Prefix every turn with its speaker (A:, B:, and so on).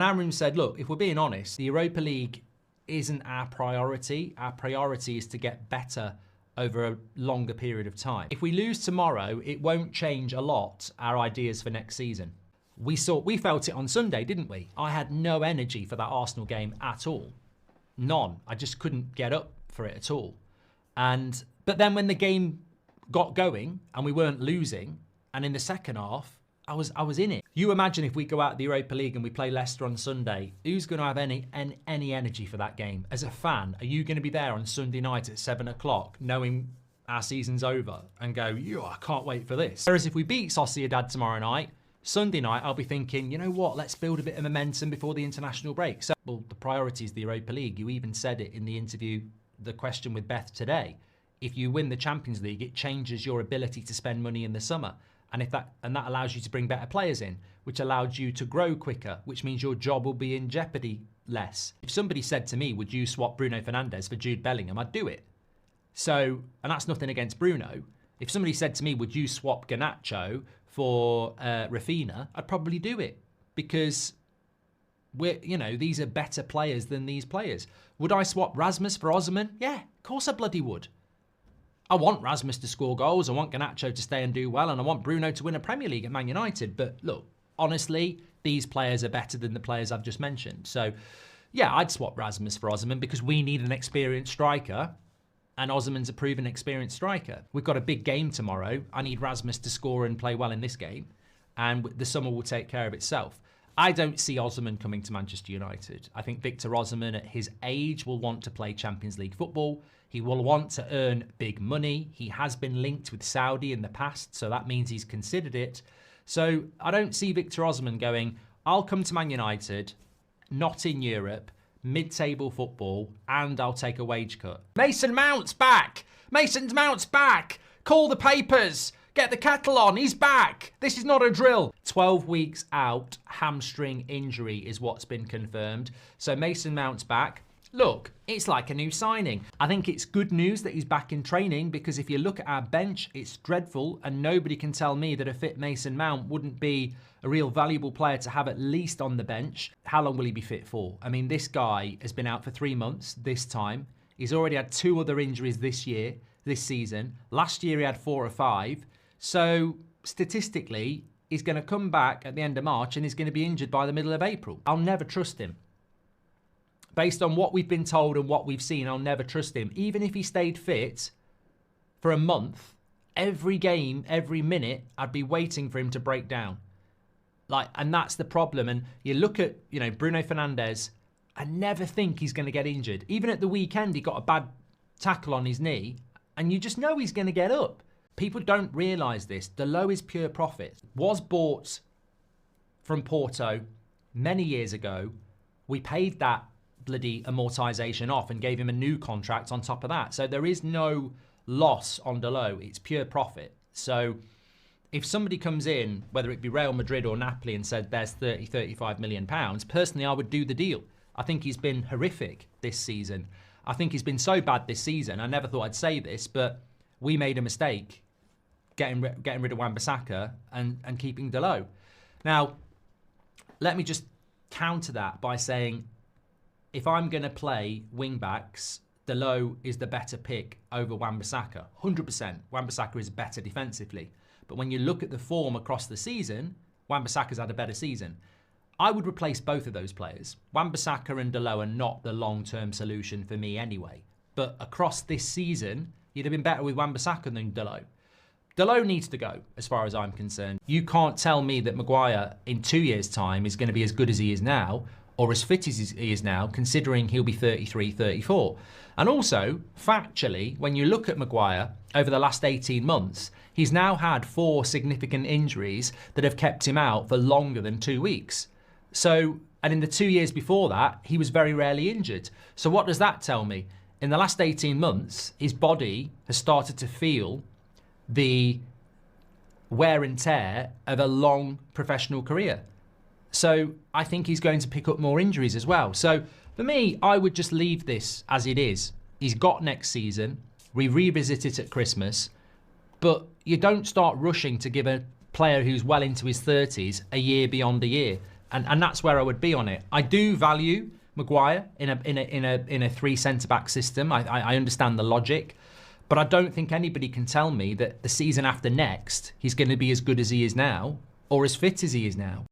A: Amorim said, look, if we're being honest, the Europa League isn't our priority. Our priority is to get better over a longer period of time. If we lose tomorrow, it won't change a lot our ideas for next season. We felt it on Sunday, didn't we? I had no energy for that Arsenal game at all. None. I just couldn't get up for it at all. But then when the game got going and we weren't losing, and in the second half, I was in it. You imagine if we go out of the Europa League and we play Leicester on Sunday, who's going to have any energy for that game? As a fan, are you going to be there on Sunday night at 7 o'clock knowing our season's over and go, I can't wait for this? Whereas if we beat Sociedad tomorrow night, Sunday night, I'll be thinking, you know what, let's build a bit of momentum before the international break. So, well, the priority is the Europa League. You even said it in the interview, the question with Beth today. If you win the Champions League, it changes your ability to spend money in the summer. And that allows you to bring better players in, which allows you to grow quicker, which means your job will be in jeopardy less. If somebody said to me, would you swap Bruno Fernandes for Jude Bellingham, I'd do it. So, and that's nothing against Bruno. If somebody said to me, would you swap Garnacho for Rafinha, I'd probably do it because these are better players than these players. Would I swap Rasmus for Osman? Yeah, of course I bloody would. I want Rasmus to score goals, I want Garnacho to stay and do well, and I want Bruno to win a Premier League at Man United. But look, honestly, these players are better than the players I've just mentioned. So, yeah, I'd swap Rasmus for Osman because we need an experienced striker, and Osman's a proven experienced striker. We've got a big game tomorrow. I need Rasmus to score and play well in this game, and the summer will take care of itself. I don't see Osman coming to Manchester United. I think Victor Osimhen at his age will want to play Champions League football. He will want to earn big money. He has been linked with Saudi in the past, so that means he's considered it. So I don't see Victor Osimhen going, I'll come to Man United, not in Europe, mid-table football, and I'll take a wage cut. Mason Mount's back! Mason Mount's back! Call the papers! Get the kettle on, he's back! This is not a drill. 12 weeks out, hamstring injury is what's been confirmed. So Mason Mount's back. Look, it's like a new signing. I think it's good news that he's back in training because if you look at our bench, it's dreadful and nobody can tell me that a fit Mason Mount wouldn't be a real valuable player to have at least on the bench. How long will he be fit for? I mean, this guy has been out for 3 months this time. He's already had 2 other injuries this season. Last year he had 4 or 5. So statistically, he's going to come back at the end of March and he's going to be injured by the middle of April. I'll never trust him. Based on what we've been told and what we've seen, I'll never trust him. Even if he stayed fit for a month, every game, every minute, I'd be waiting for him to break down. And that's the problem. And you look at, Bruno Fernandes, I never think he's going to get injured. Even at the weekend, he got a bad tackle on his knee, and you just know he's going to get up. People don't realise this. Dalot is pure profit. Was bought from Porto many years ago. We paid that bloody amortisation off and gave him a new contract on top of that. So there is no loss on Dalot. It's pure profit. So if somebody comes in, whether it be Real Madrid or Napoli, and said there's 35 million pounds, personally, I would do the deal. I think he's been horrific this season. I think he's been so bad this season. I never thought I'd say this, but we made a mistake getting rid of Wan-Bissaka and keeping Dalot. Now, let me just counter that by saying, if I'm going to play wing-backs, Dalot is the better pick over Wan-Bissaka. 100%. Wan-Bissaka is better defensively. But when you look at the form across the season, Wan-Bissaka's had a better season. I would replace both of those players. Wan-Bissaka and Dalot are not the long-term solution for me anyway. But across this season, you'd have been better with Wan-Bissaka than Dalot. Dalot needs to go, as far as I'm concerned. You can't tell me that Maguire, in 2 years' time, is going to be as good as he is now, or as fit as he is now, considering he'll be 33, 34. And also, factually, when you look at Maguire over the last 18 months, he's now had 4 significant injuries that have kept him out for longer than 2 weeks. So, and in the 2 years before that, he was very rarely injured. So what does that tell me? In the last 18 months, his body has started to feel the wear and tear of a long professional career. So I think he's going to pick up more injuries as well. So for me, I would just leave this as it is. He's got next season. We revisit it at Christmas. But you don't start rushing to give a player who's well into his 30s a year beyond a year. And that's where I would be on it. I do value Maguire in a three centre-back system. I understand the logic, but I don't think anybody can tell me that the season after next he's going to be as good as he is now or as fit as he is now.